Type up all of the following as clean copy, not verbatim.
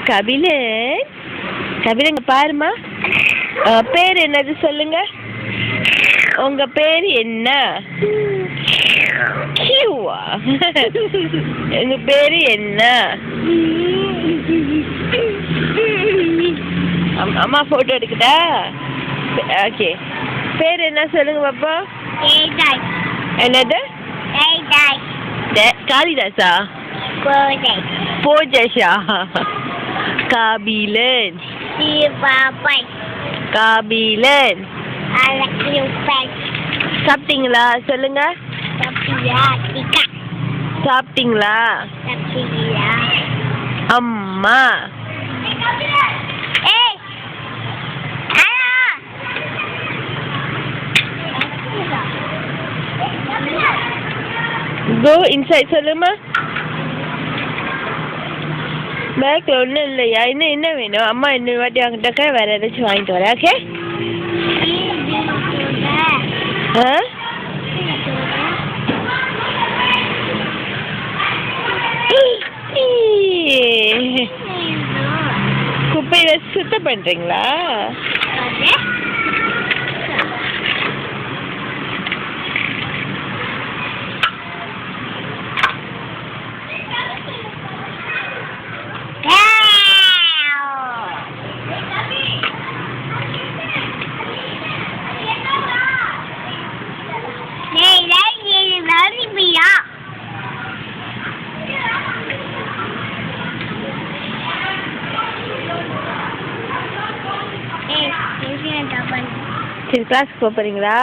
கபிலன், கபிலன் பாருமா. பேர் என்னது சொல்லுங்க. உங்க பேர் என்ன? கியூவா? உங்க பேரு என்ன? அம்மா போட்டோ எடுக்குதா? ஓகே. பேர் என்ன சொல்லுங்க பாப்பா. என்னது? காளிதாசா? போஜஷா? கபிலன். கபிலன். சாப்பிட்டீங்களா சொல்லுங்க. சாப்பிட்டீங்களா? அம்மா. Go inside சொல்லுமா. பேக்ல ஒன்றும் இல்லையா? இன்னும் என்ன வேணும்? அம்மா இன்னொரு வாட்டி வாங்கிட்டாக்கா வேற ஏதாச்சும் வாங்கிட்டு வரேன். ஓகே. குப்பையில சுத்தம் பண்றீங்களா? சரி, கிளாஸுக்கு போறீங்களா?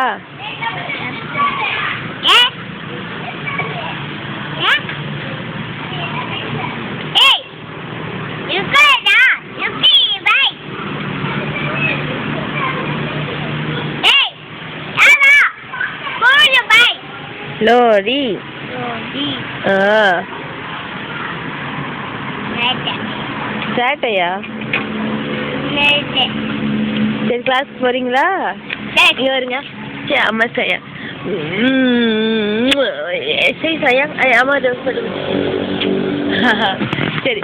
லோரி. சேட்டையா? சரி, கிளாஸுக்கு போறீங்களா? இங்க வருங்க. சரி, அம்மா sayang. Saya sayang, ayah amat dah. Jadi,